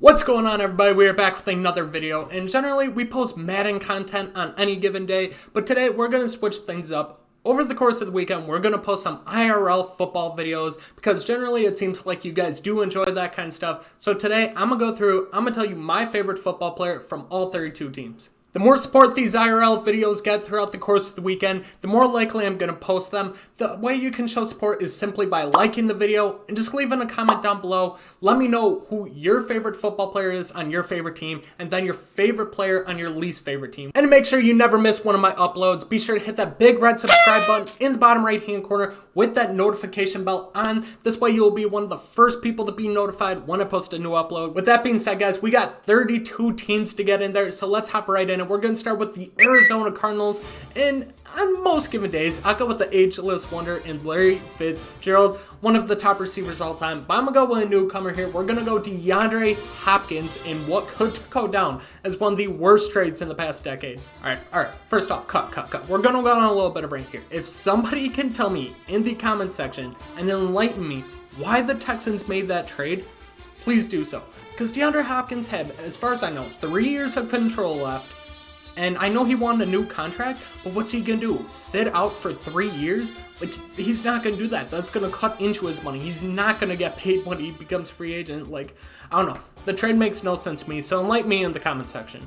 What's going on, everybody? We are back with another video, and generally we post Madden content on any given day, but today we're going to switch things up. Over the course of the weekend, we're going to post some IRL football videos because generally it seems like you guys do enjoy that kind of stuff. So today I'm going to tell you my favorite football player from all 32 teams. The more support these IRL videos get throughout the course of the weekend, the more likely I'm going to post them. The way you can show support is simply by liking the video and just leaving a comment down below. Let me know who your favorite football player is on your favorite team, and then your favorite player on your least favorite team. And to make sure you never miss one of my uploads, be sure to hit that big red subscribe button in the bottom right hand corner with that notification bell on. This way you'll be one of the first people to be notified when I post a new upload. With that being said, guys, we got 32 teams to get in there, so let's hop right in. We're going to start with the Arizona Cardinals, and on most given days, I'll go with the ageless wonder in Larry Fitzgerald, one of the top receivers all time. But I'm going to go with a newcomer here. We're going to go DeAndre Hopkins in what could go down as one of the worst trades in the past decade. All right. First off, cut. We're going to go on a little bit of rant here. If somebody can tell me in the comment section and enlighten me why the Texans made that trade, please do so. Because DeAndre Hopkins had, as far as I know, 3 years of control left. And I know he wanted a new contract, but what's he going to do? Sit out for 3 years? Like, he's not going to do that. That's going to cut into his money. He's not going to get paid when he becomes free agent. Like, I don't know. The trade makes no sense to me, so enlighten me in the comment section.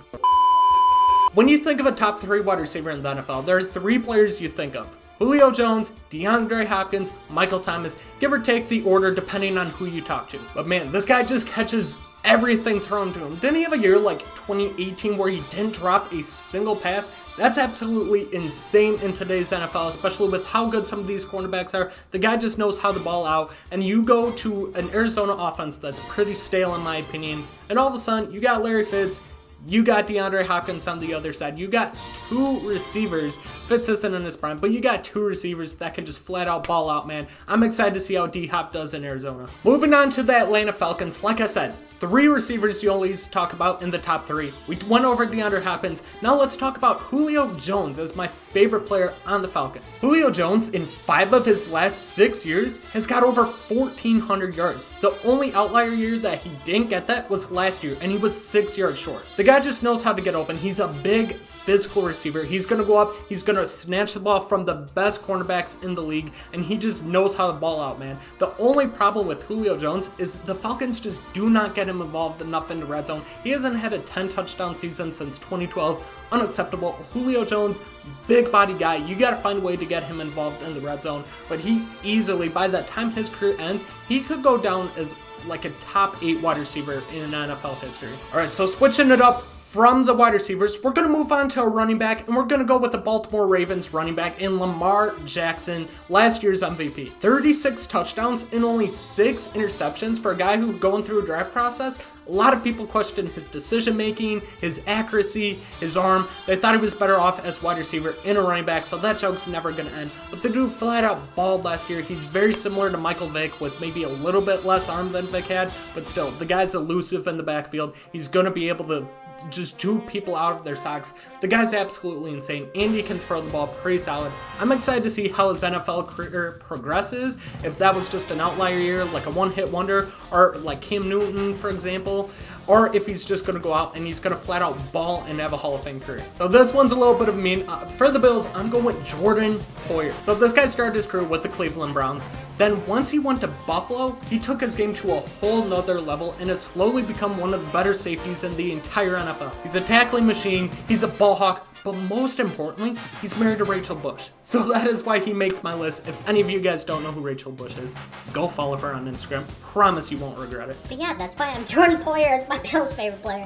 When you think of a top 3 wide receiver in the NFL, there are 3 players you think of. Julio Jones, DeAndre Hopkins, Michael Thomas, give or take the order depending on who you talk to. But man, this guy just catches everything thrown to him. Didn't he have a year like 2018 where he didn't drop a single pass? That's absolutely insane in today's NFL, especially with how good some of these cornerbacks are. The guy just knows how to ball out, and you go to an Arizona offense that's pretty stale in my opinion, and all of a sudden you got Larry Fitz, you got DeAndre Hopkins on the other side. You got 2 receivers. Fitz isn't in his prime, but you got 2 receivers that can just flat out ball out, man. I'm excited to see how D-Hop does in Arizona. Moving on to the Atlanta Falcons, like I said, 3 receivers you always talk about in the top 3. We went over DeAndre Hopkins. Now let's talk about Julio Jones as my favorite player on the Falcons. Julio Jones, in 5 of his last 6 years, has got over 1,400 yards. The only outlier year that he didn't get that was last year, and he was 6 yards short. The guy just knows how to get open. He's a big physical receiver. He's going to go up, he's going to snatch the ball from the best cornerbacks in the league, and he just knows how to ball out, man. The only problem with Julio Jones is the Falcons just do not get him involved enough in the red zone. He hasn't had a 10 touchdown season since 2012. Unacceptable. Julio Jones, big body guy. You got to find a way to get him involved in the red zone, but he easily, by the time his career ends, he could go down as like a top 8 wide receiver in NFL history. All right, so switching it up from the wide receivers, we're going to move on to a running back, and we're going to go with the Baltimore Ravens running back in Lamar Jackson, last year's MVP. 36 touchdowns and only 6 interceptions for a guy who going through a draft process. A lot of people questioned his decision-making, his accuracy, his arm. They thought he was better off as wide receiver in a running back, so that joke's never going to end. But the dude flat out balled last year. He's very similar to Michael Vick with maybe a little bit less arm than Vick had, but still, the guy's elusive in the backfield. He's going to be able to just juke people out of their socks. The guy's absolutely insane, and he can throw the ball pretty solid. I'm excited to see how his NFL career progresses, if that was just an outlier year, like a one-hit wonder, or like Cam Newton, for example, or if he's just going to go out and he's going to flat out ball and have a Hall of Fame career. So this one's a little bit of mean. For the Bills, I'm going with Jordan Poyer. So this guy started his career with the Cleveland Browns. Then once he went to Buffalo, he took his game to a whole nother level and has slowly become one of the better safeties in the entire NFL. He's a tackling machine, he's a ball hawk, but most importantly, he's married to Rachel Bush. So that is why he makes my list. If any of you guys don't know who Rachel Bush is, go follow her on Instagram. Promise you won't regret it. But yeah, that's why I'm Jordan Poyer as my Bills' favorite player.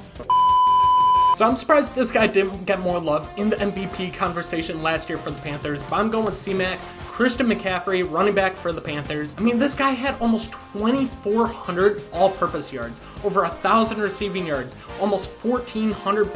So I'm surprised this guy didn't get more love in the MVP conversation last year for the Panthers, but I'm going with C-Mac. Christian McCaffrey, running back for the Panthers. I mean, this guy had almost 2,400 all-purpose yards, over 1,000 receiving yards, almost 1,400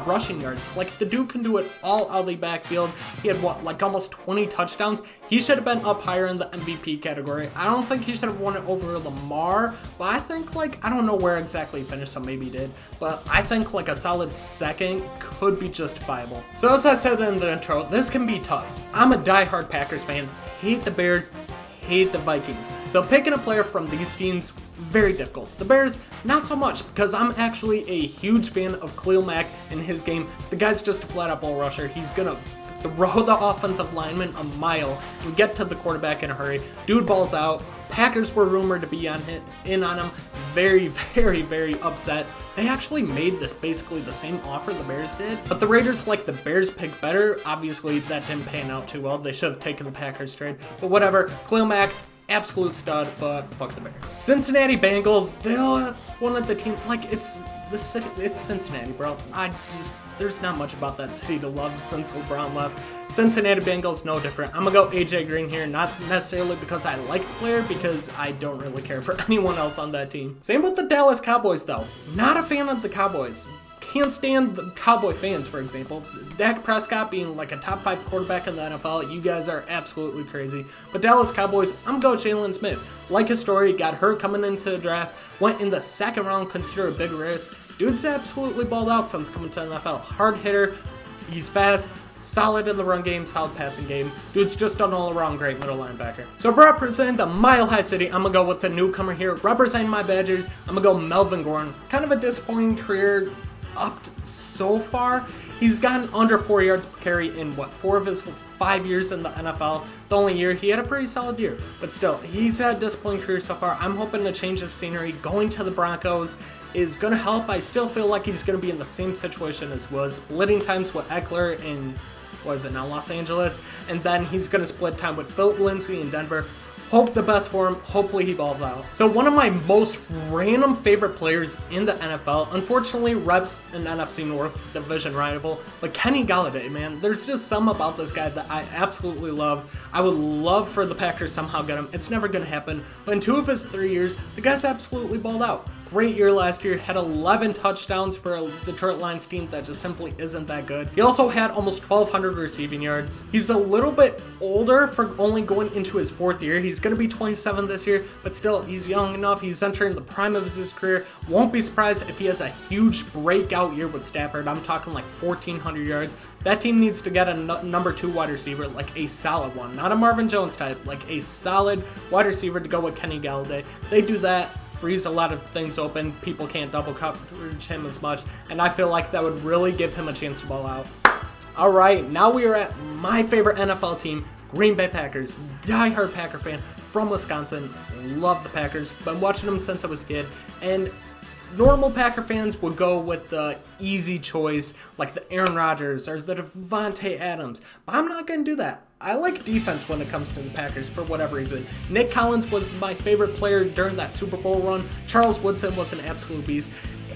rushing yards. Like, the dude can do it all out of the backfield. He had, like almost 20 touchdowns. He should have been up higher in the MVP category. I don't think he should have won it over Lamar, but I think, I don't know where exactly he finished, so maybe he did, but I think, a solid second could be justifiable. So as I said in the intro, this can be tough. I'm a diehard Packers fan, hate the Bears, hate the Vikings. So picking a player from these teams, very difficult. The Bears, not so much, because I'm actually a huge fan of Khalil Mack in his game. The guy's just a flat-out bull rusher. He's gonna throw the offensive lineman a mile and get to the quarterback in a hurry. Dude balls out. Packers were rumored to be in on him. Very, very, very upset. They actually made this basically the same offer the Bears did, but the Raiders like the Bears pick better. Obviously, that didn't pan out too well. They should have taken the Packers trade, but whatever. Khalil Mack, absolute stud, but fuck the Bears. Cincinnati Bengals, that's one of the teams, like, it's Cincinnati, bro. There's not much about that city to love since LeBron left. Cincinnati Bengals, no different. I'm gonna go AJ Green here, not necessarily because I like the player, because I don't really care for anyone else on that team. Same with the Dallas Cowboys, though. Not a fan of the Cowboys. Can't stand the Cowboy fans, for example. Dak Prescott being like a top 5 quarterback in the NFL, you guys are absolutely crazy. But Dallas Cowboys, I'm going Jalen Smith. Like his story, got hurt coming into the draft, went in the 2nd round, considered a big risk. Dude's absolutely balled out since coming to the NFL. Hard hitter, he's fast, solid in the run game, solid passing game. Dude's just done all around great middle linebacker. So representing the Mile High City, I'm going to go with the newcomer here. Representing my Badgers, I'm going to go Melvin Gordon. Kind of a disappointing career up so far. He's gotten under 4 yards per carry in, 4 of his 5 years in the NFL. The only year, he had a pretty solid year. But still, he's had a disappointing career so far. I'm hoping a change of scenery, going to the Broncos, is going to help. I still feel like he's going to be in the same situation as was, splitting times with Eckler in, Los Angeles. And then he's going to split time with Philip Lindsay in Denver. Hope the best for him. Hopefully he balls out. So one of my most random favorite players in the NFL, unfortunately reps an NFC North division rival, but Kenny Golladay, man. There's just some about this guy that I absolutely love. I would love for the Packers somehow get him. It's never going to happen. But in 2 of his 3 years, the guy's absolutely balled out. Great year last year, had 11 touchdowns for a Detroit Lions team that just simply isn't that good. He also had almost 1,200 receiving yards. He's a little bit older for only going into his 4th year. He's going to be 27 this year, but still, he's young enough. He's entering the prime of his career. Won't be surprised if he has a huge breakout year with Stafford. I'm talking like 1,400 yards. That team needs to get a number 2 wide receiver, like a solid one, not a Marvin Jones type, like a solid wide receiver to go with Kenny Golladay. They do that, frees a lot of things open. People can't double coverage him as much, and I feel like that would really give him a chance to ball out. All right, now we are at my favorite NFL team, Green Bay Packers. Die-hard Packer fan from Wisconsin. Love the Packers. Been watching them since I was a kid, and normal Packer fans would go with the easy choice, like the Aaron Rodgers or the Devontae Adams, but I'm not going to do that. I like defense when it comes to the Packers for whatever reason. Nick Collins was my favorite player during that Super Bowl run. Charles Woodson was an absolute beast.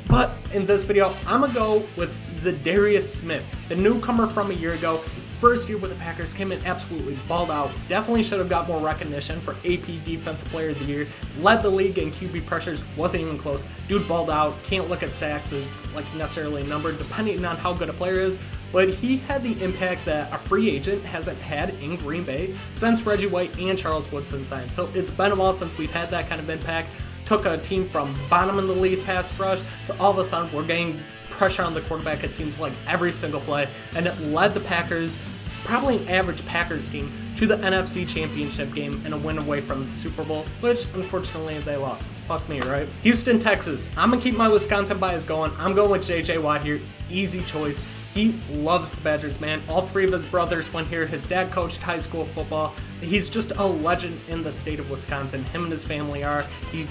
But in this video, I'm going to go with Zadarius Smith, the newcomer from a year ago. First year with the Packers, came in absolutely balled out. Definitely should have got more recognition for AP Defensive Player of the Year. Led the league in QB pressures, wasn't even close. Dude balled out. Can't look at sacks as like necessarily a number, depending on how good a player is. But he had the impact that a free agent hasn't had in Green Bay since Reggie White and Charles Woodson signed. So it's been a while since we've had that kind of impact. Took a team from bottom of the league pass rush to all of a sudden we're getting pressure on the quarterback, it seems like every single play. And it led the Packers, probably an average Packers team, to the NFC Championship game and a win away from the Super Bowl, which unfortunately they lost. Fuck me, right? Houston, Texas. I'm going to keep my Wisconsin bias going. I'm going with J.J. Watt here. Easy choice. He loves the Badgers, man. All 3 of his brothers went here. His dad coached high school football. He's just a legend in the state of Wisconsin. Him and his family are. He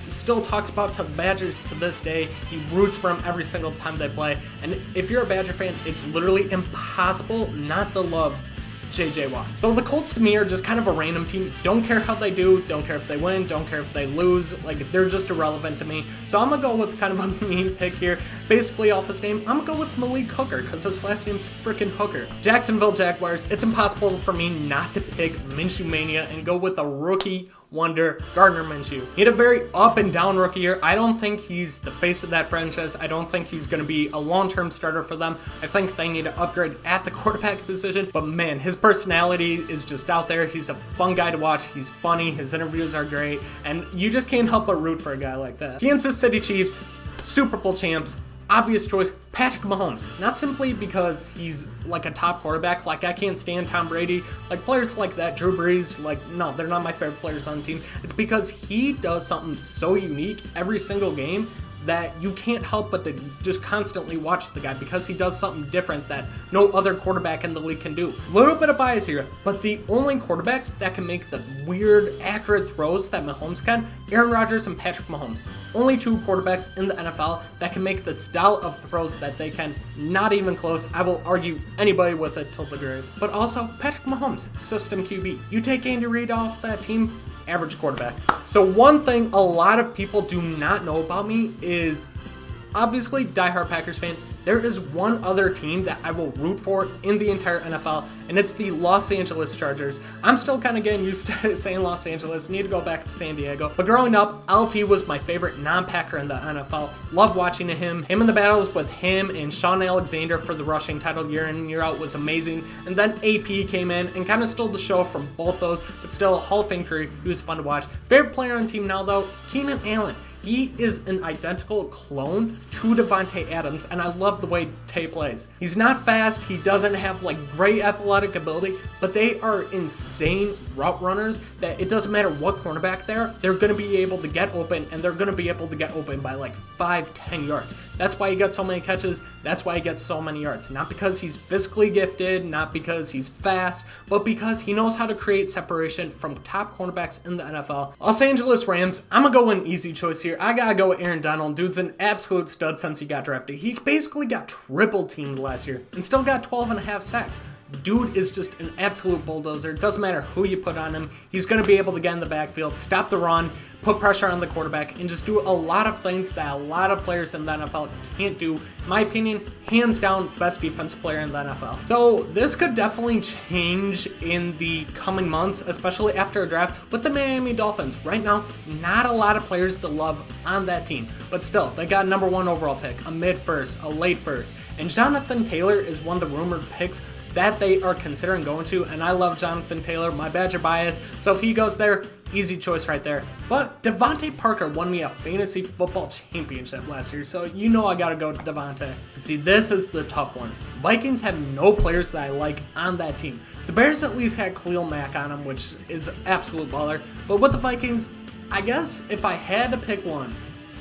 still talks about the Badgers to this day. He roots for them every single time they play. And if you're a Badger fan, it's literally impossible not to love J.J. Watt. So the Colts to me are just kind of a random team. Don't care how they do, don't care if they win, don't care if they lose. Like, they're just irrelevant to me. So I'm going to go with kind of a mean pick here. Basically off his name, I'm going to go with Malik Hooker because his last name's freaking Hooker. Jacksonville Jaguars, it's impossible for me not to pick Minshew Mania and go with a rookie wonder, Gardner Minshew. He had a very up and down rookie year. I don't think he's the face of that franchise. I don't think he's going to be a long-term starter for them. I think they need to upgrade at the quarterback position. But man, his personality is just out there. He's a fun guy to watch. He's funny. His interviews are great. And you just can't help but root for a guy like that. Kansas City Chiefs, Super Bowl champs. obvious choice, Patrick Mahomes. Not simply because he's like a top quarterback, like I can't stand Tom Brady, like players like that, Drew Brees, like no, they're not my favorite players on the team. It's because he does something so unique every single game that you can't help but to just constantly watch the guy because he does something different that no other quarterback in the league can do. A little bit of bias here, but the only quarterbacks that can make the weird, accurate throws that Mahomes can, Aaron Rodgers and Patrick Mahomes. Only two quarterbacks in the NFL that can make the style of throws that they can. Not even close. I will argue anybody with it till the grave. But also, Patrick Mahomes, system QB. You take Andy Reid off that team, average quarterback. So one thing a lot of people do not know about me is, obviously, diehard Packers fan, there is one other team that I will root for in the entire NFL, and it's the Los Angeles Chargers. I'm still kind of getting used to saying Los Angeles, need to go back to San Diego. But growing up, LT was my favorite non-Packer in the NFL. Love watching him in the battles with him and Sean Alexander for the rushing title year in and year out was amazing. And then AP came in and kind of stole the show from both those, but still a Hall of Fame career. He was fun to watch. Favorite player on the team now though, Keenan Allen. He is an identical clone to Davante Adams, and I love the way Tay plays. He's not fast, he doesn't have like great athletic ability, but they are insane route runners that it doesn't matter what cornerback they're going to be able to get open, and they're going to be able to get open by like 5-10 yards. That's why he got so many catches, that's why he gets so many yards. Not because he's physically gifted, not because he's fast, but because he knows how to create separation from top cornerbacks in the NFL. Los Angeles Rams, I'm going to go an easy choice here. I gotta go with Aaron Donald. Dude's an absolute stud since he got drafted. He basically got triple teamed last year and still got 12.5 sacks. Dude is just an absolute bulldozer. Doesn't matter who you put on him. He's going to be able to get in the backfield, stop the run, put pressure on the quarterback, and just do a lot of things that a lot of players in the NFL can't do. In my opinion, hands down, best defensive player in the NFL. So this could definitely change in the coming months, especially after a draft with the Miami Dolphins. Right now, not a lot of players to love on that team, but still, they got a number 1 overall pick, a mid-first, a late-first, and Jonathan Taylor is one of the rumored picks that they are considering going to, and I love Jonathan Taylor, my Badger bias, so if he goes there, easy choice right there. But Devontae Parker won me a fantasy football championship last year, so you know I gotta go to Devontae. See, this is the tough one. Vikings have no players that I like on that team. The Bears at least had Khalil Mack on them, which is absolute baller, but with the Vikings, I guess if I had to pick one,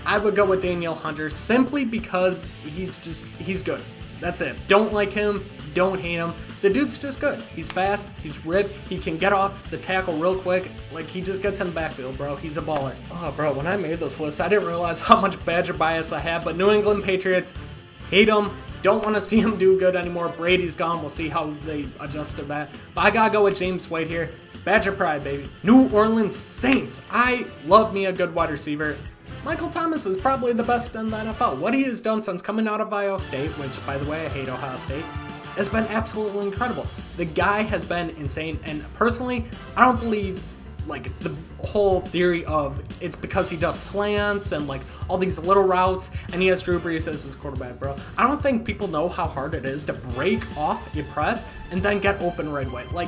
I would go with Danielle Hunter simply because he's good. That's it. Don't like him, don't hate him. The dude's just good. He's fast, he's ripped, he can get off the tackle real quick. Like, he just gets in the backfield, bro. He's a baller. Oh, bro, when I made this list, I didn't realize how much Badger bias I have, but New England Patriots, hate him. Don't want to see him do good anymore. Brady's gone. We'll see how they adjust to that. But I gotta go with James White here. Badger pride, baby. New Orleans Saints. I love me a good wide receiver. Michael Thomas is probably the best in the NFL. What he has done since coming out of Ohio State, which, by the way, I hate Ohio State, has been absolutely incredible. The guy has been insane, and personally, I don't believe like the whole theory of it's because he does slants and like all these little routes and he has Drew Brees as his quarterback, bro. I don't think people know how hard it is to break off a press and then get open right away. Like,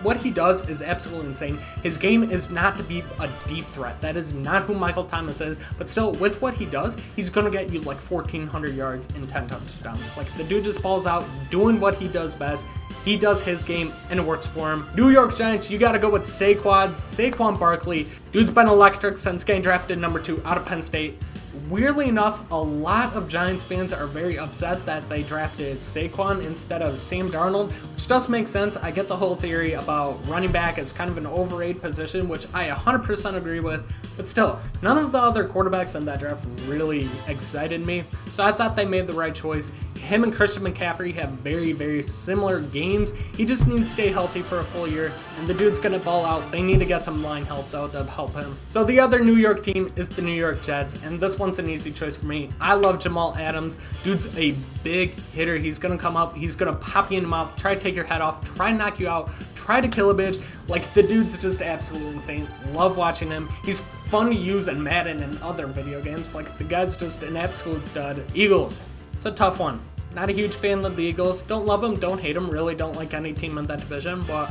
what he does is absolutely insane. His game is not to be a deep threat. That is not who Michael Thomas is. But still, with what he does, he's going to get you like 1,400 yards and 10 touchdowns. Like, the dude just balls out doing what he does best. He does his game, and it works for him. New York Giants, you got to go with Saquon Barkley. Dude's been electric since getting drafted number 2 out of Penn State. Weirdly enough, a lot of Giants fans are very upset that they drafted Saquon instead of Sam Darnold, which does make sense. I get the whole theory about running back as kind of an overrated position, which I 100% agree with, but still, none of the other quarterbacks in that draft really excited me, so I thought they made the right choice. Him and Christian McCaffrey have very, very similar games. He just needs to stay healthy for a full year, and the dude's gonna ball out. They need to get some line help, though, to help him. So the other New York team is the New York Jets, and this one's an easy choice for me. I love Jamal Adams. Dude's a big hitter. He's gonna come up, he's gonna pop you in the mouth, try to take your head off, try to knock you out, try to kill a bitch. Like, the dude's just absolutely insane. Love watching him. He's fun to use in Madden and other video games. Like, the guy's just an absolute stud. Eagles. It's a tough one. Not a huge fan of the Eagles. Don't love them, don't hate them. Really don't like any team in that division, but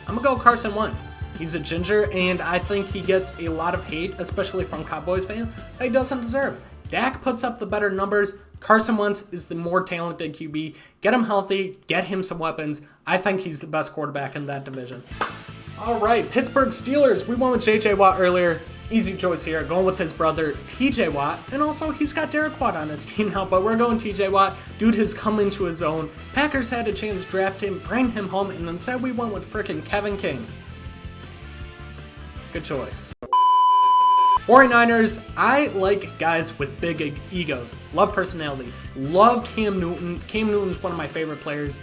I'm gonna go Carson Wentz. He's a ginger, and I think he gets a lot of hate, especially from Cowboys fans, that he doesn't deserve. Dak puts up the better numbers, Carson Wentz is the more talented QB. Get him healthy, get him some weapons. I think he's the best quarterback in that division. All right, Pittsburgh Steelers. We went with J.J. Watt earlier. Easy choice here, going with his brother T.J. Watt, and also he's got Derek Watt on his team now, but we're going T.J. Watt. Dude has come into his own. Packers had a chance to draft him, bring him home, and instead we went with frickin' Kevin King. Good choice. 49ers, I like guys with big egos. Love personality. Love Cam Newton. Cam Newton's one of my favorite players.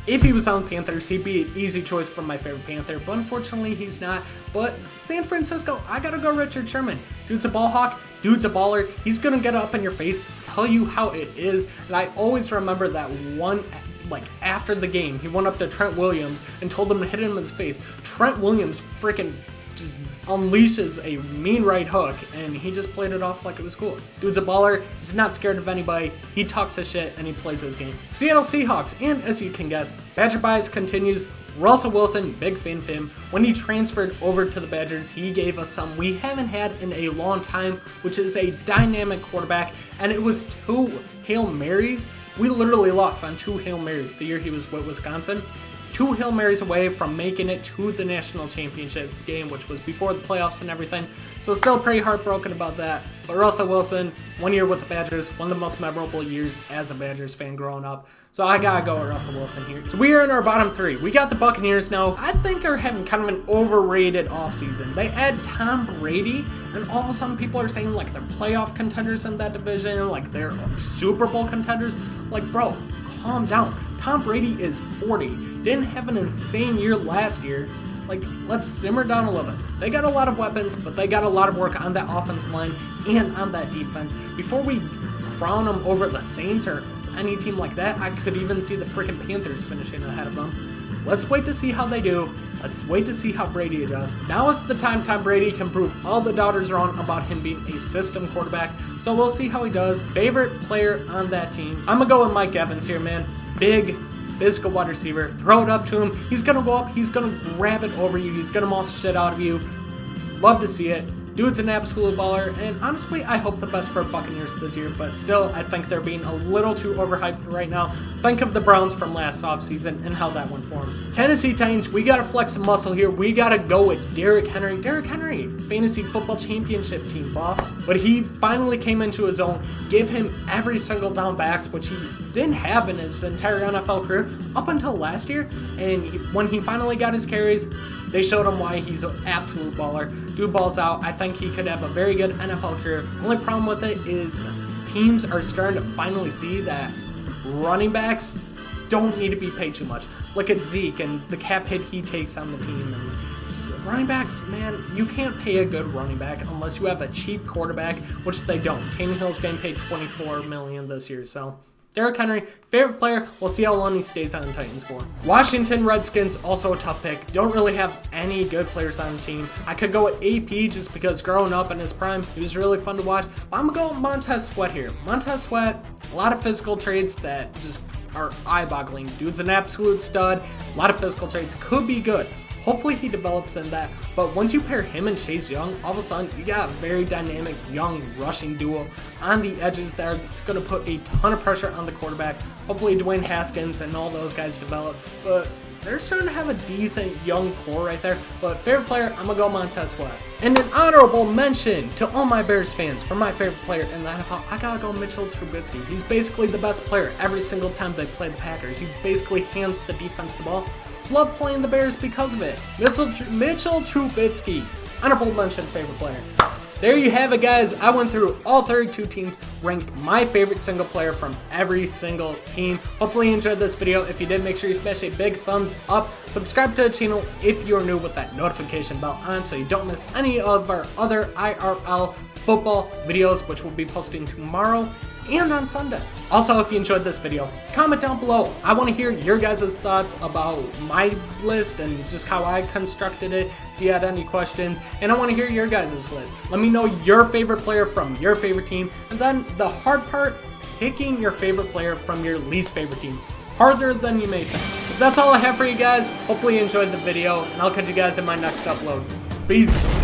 If he was on the Panthers, he'd be an easy choice for my favorite Panther, but unfortunately he's not. But San Francisco, I gotta go Richard Sherman. Dude's a ball hawk, dude's a baller. He's gonna get up in your face, tell you how it is. And I always remember that one, like after the game, he went up to Trent Williams and told him to hit him in his face. Trent Williams freaking just unleashes a mean right hook, and he just played it off like it was cool. Dude's a baller, he's not scared of anybody, he talks his shit, and he plays his game. Seattle Seahawks, and as you can guess, Badger bias continues. Russell Wilson, big fan of him. When he transferred over to the Badgers, he gave us something we haven't had in a long time, which is a dynamic quarterback, and it was 2 Hail Marys. We literally lost on 2 Hail Marys the year he was with Wisconsin. 2 Hail Marys away from making it to the national championship game, which was before the playoffs and everything. So still pretty heartbroken about that. But Russell Wilson, 1 year with the Badgers, one of the most memorable years as a Badgers fan growing up. So I gotta go with Russell Wilson here. So we are in our bottom 3. We got the Buccaneers now. I think are having kind of an overrated offseason. They add Tom Brady, and all of a sudden people are saying like they're playoff contenders in that division, like they're Super Bowl contenders. Like, bro, calm down. Tom Brady is 40. Didn't have an insane year last year. Like, let's simmer down a little bit. They got a lot of weapons, but they got a lot of work on that offensive line and on that defense. Before we crown them over the Saints or any team like that, I could even see the freaking Panthers finishing ahead of them. Let's wait to see how they do. Let's wait to see how Brady adjusts. Now is the time Tom Brady can prove all the doubters wrong about him being a system quarterback. So we'll see how he does. Favorite player on that team? I'm going to go with Mike Evans here, man. Big, physical wide receiver. Throw it up to him. He's going to go up. He's going to grab it over you. He's going to maul shit out of you. Love to see it. Dude's an absolute baller, and honestly, I hope the best for Buccaneers this year, but still, I think they're being a little too overhyped right now. Think of the Browns from last offseason and how that went for them. Tennessee Titans, we gotta flex some muscle here. We gotta go with Derrick Henry. Derrick Henry, fantasy football championship team, boss. But he finally came into his own, gave him every single down backs, which he didn't have in his entire NFL career up until last year, and when he finally got his carries, they showed him why he's an absolute baller. Dude balls out. I think he could have a very good NFL career. Only problem with it is teams are starting to finally see that running backs don't need to be paid too much. Look at Zeke and the cap hit he takes on the team. And just, running backs, man, you can't pay a good running back unless you have a cheap quarterback, which they don't. Tannehill's getting paid $24 million this year, so... Derrick Henry, favorite player. We'll see how long he stays on the Titans for. Washington Redskins, also a tough pick. Don't really have any good players on the team. I could go with AP just because growing up in his prime, he was really fun to watch. But I'm going to go with Montez Sweat here. Montez Sweat, a lot of physical traits that just are eye-boggling. Dude's an absolute stud. A lot of physical traits. Could be good. Hopefully he develops in that, but once you pair him and Chase Young, all of a sudden you got a very dynamic young rushing duo on the edges there. It's going to put a ton of pressure on the quarterback. Hopefully Dwayne Haskins and all those guys develop, but they're starting to have a decent young core right there. But favorite player, I'm going to go Montez Sweat. And an honorable mention to all my Bears fans for my favorite player in the NFL, I got to go Mitchell Trubisky. He's basically the best player every single time they play the Packers. He basically hands the defense the ball. Love playing the Bears because of it. Mitchell Trubisky, honorable mention favorite player. There you have it, guys. I went through all 32 teams, ranked my favorite single player from every single team. Hopefully you enjoyed this video. If you did, make sure you smash a big thumbs up. Subscribe to the channel if you're new with that notification bell on so you don't miss any of our other IRL football videos, which we'll be posting tomorrow and on Sunday. Also, if you enjoyed this video, comment down below. I want to hear your guys' thoughts about my list and just how I constructed it, if you had any questions, and I want to hear your guys' list. Let me know your favorite player from your favorite team, and then the hard part, picking your favorite player from your least favorite team. Harder than you may think. But that's all I have for you guys. Hopefully you enjoyed the video, and I'll catch you guys in my next upload. Peace.